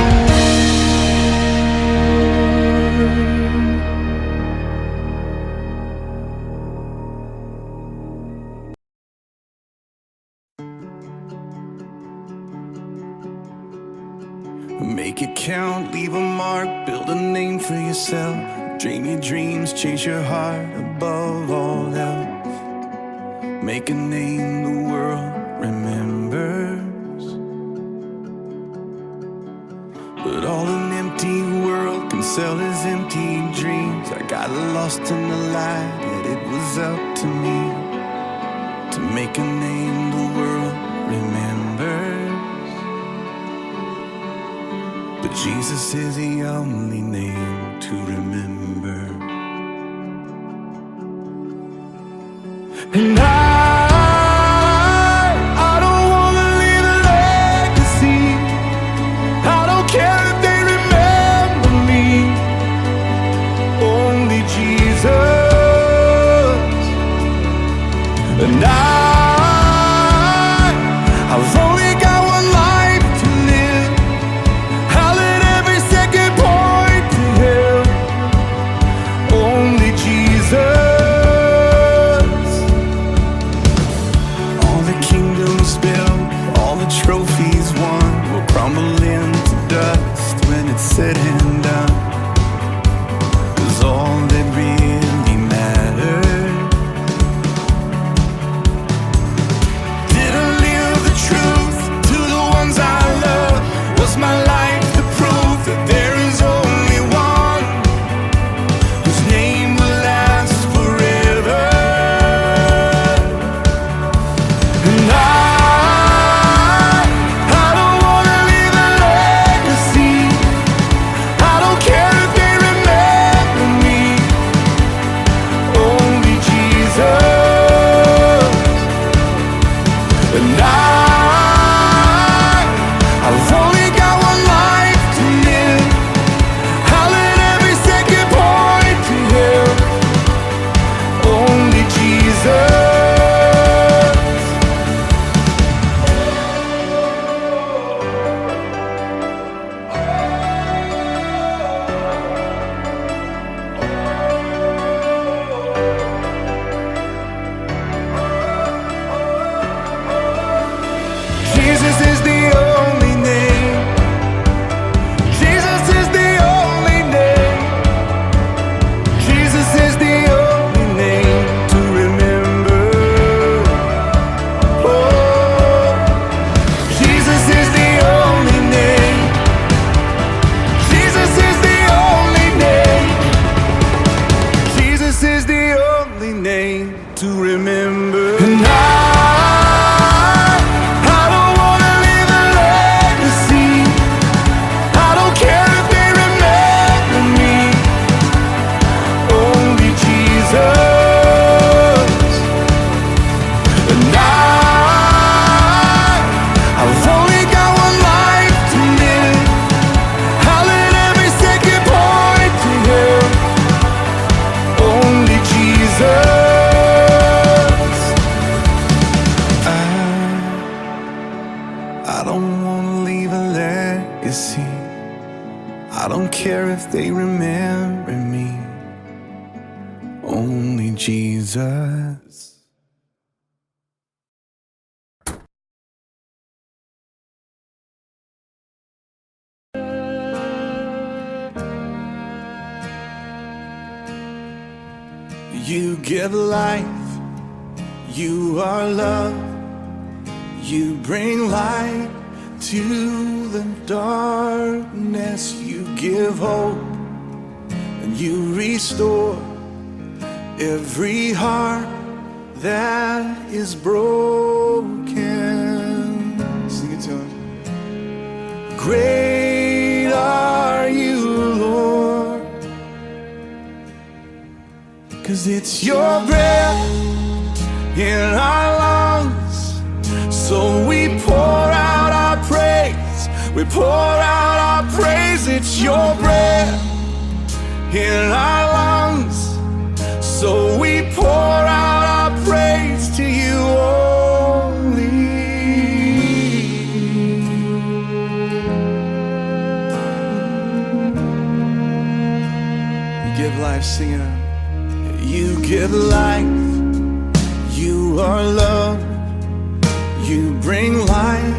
Make it count, leave a mark, build a name for yourself. Dream your dreams, chase your heart above all else. Make a name the world remembers. But all an empty world can sell is empty dreams. I got lost in the light, yet it was up to me to make a name the world remembers. But Jesus is the only name to remember. And I don't wanna leave a legacy. I don't care if they remember me. Only Jesus. And I've only got one life to live. I'll let every second point they remember me. Only Jesus. You give life, you are love, you bring light to the darkness, you give hope and you restore every heart that is broken. Sing it to him. Great are you, Lord, 'cause it's your breath in our lungs, so we pour out our praise, we pour out our praise. It's your breath in our lungs, so we pour out our praise to you only. You give life, sing it out. You give life, you are love, you bring light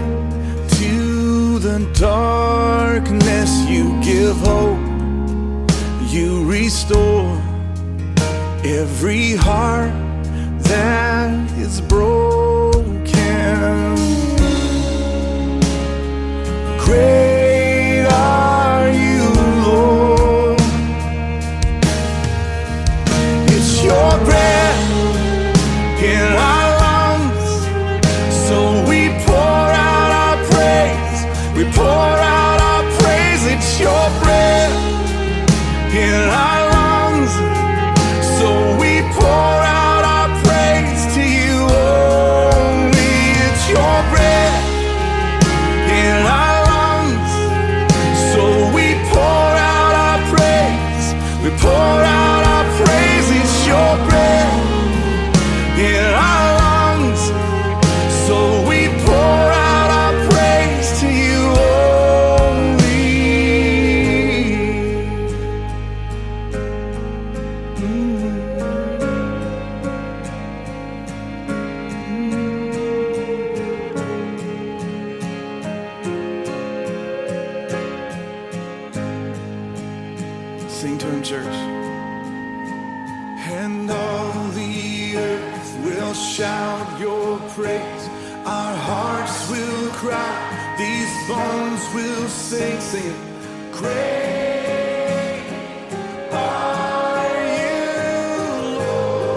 to the darkness, you give hope, you restore every heart that is broken. Great are you, Lord. It's your breath in our lungs, so we pour out our praise, we pour out our praise. It's your breath in our lungs, so we pour out our praise to you only. It's your breath in our lungs, so we pour out our praise, we pour out our praise. It's your breath in our lungs, so we pour out our praise to you only. Sing to him, church. And all the earth will shout your praise. Our hearts will cry. These bones will sing, sing it. Great are you, Lord.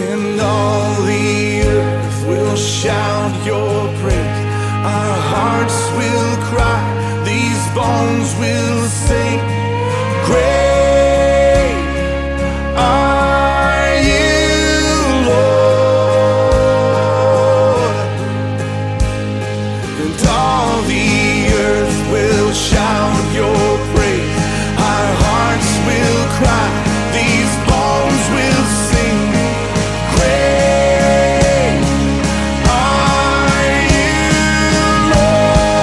And all the earth will shout your praise. Our hearts will cry. These bones will sing. Great are you, Lord. And all the earth will shout your praise. Our hearts will cry. These bones will sing. Great are you, Lord.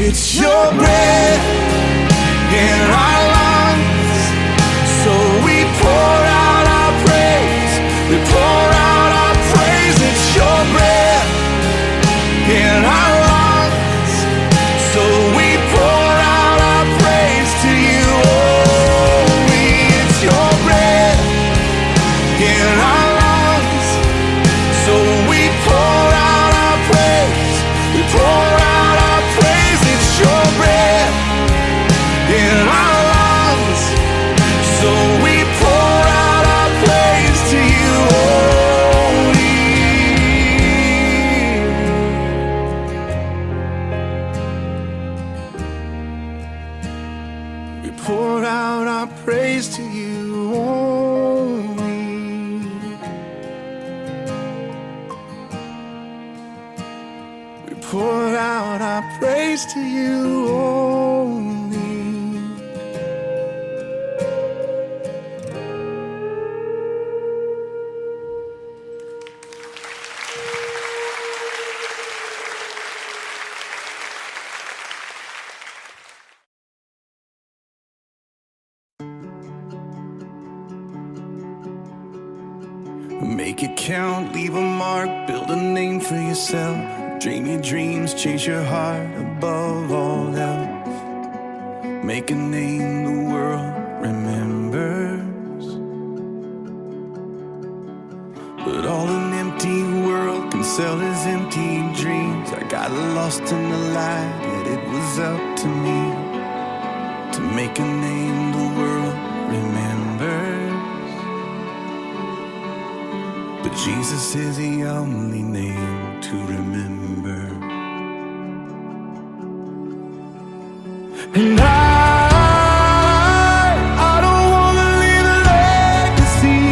It's your breath in our lungs, so we pour out our praise. We pour out our praise. It's your breath in our lungs, so we pour out our praise to you only. It's your breath in our lungs, so we pour out our praise. We pour out our praise. It's your breath in our lungs, so we pour out our praise to you only. We pour out our praise to you only. We pour out our praise to you only. Make it count, leave a mark, build a name for yourself. Dream your dreams, chase your heart above all else. Make a name the world remembers. But all an empty world can sell is empty dreams. I got lost in the light, yet it was up to me to make a name the world remembers. But Jesus is the only name to remember. And I don't wanna leave a legacy.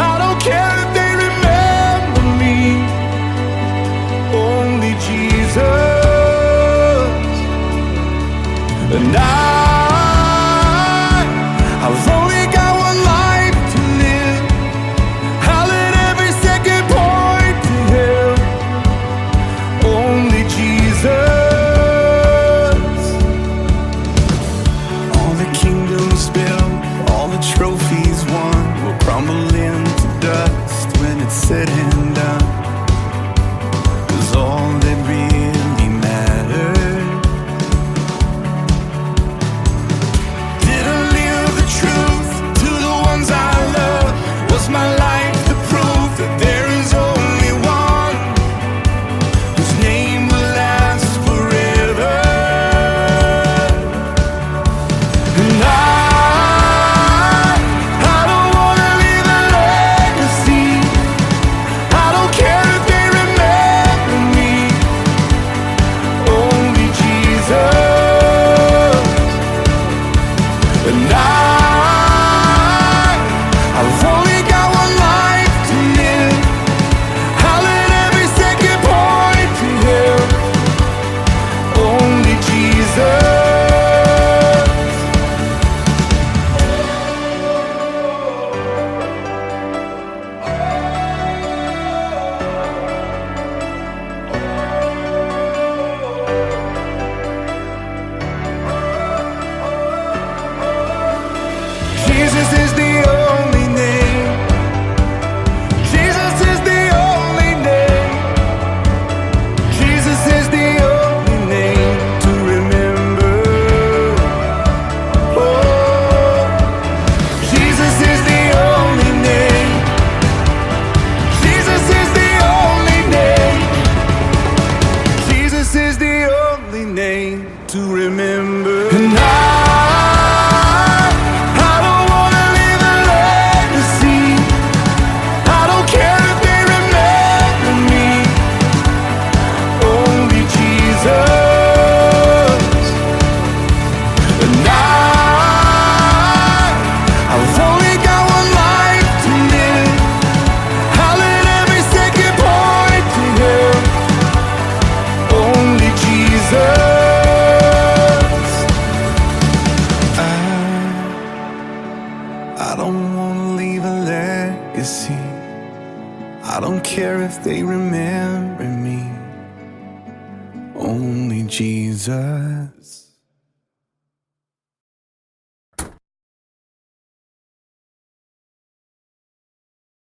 I don't care if they remember me. Only Jesus. And I've only got one life to live. I'll let every second point to Him. Only Jesus. All the kingdoms built, all the trophies won, will crumble into dust when it's said and done. 'Cause all that really mattered, did I live the truth to the ones I love? Was my life the proof that there is only one whose name will last forever? And I don't wanna leave a legacy. I don't care if they remember me. Only Jesus. And I've only got one life to live. I'll let every second point to Him. Only Jesus. Jesus is the only name. Jesus is the only name. Jesus is the only name to remember. Oh, Jesus is the only name. Jesus is the only name. Jesus is the only name to remember. And I don't wanna leave a legacy. I don't care if they remember me. Only Jesus. And I've only got one life to live. I'll let every second point to Him. Only Jesus. I don't wanna leave a legacy. I don't care if they remember me. only Jesus.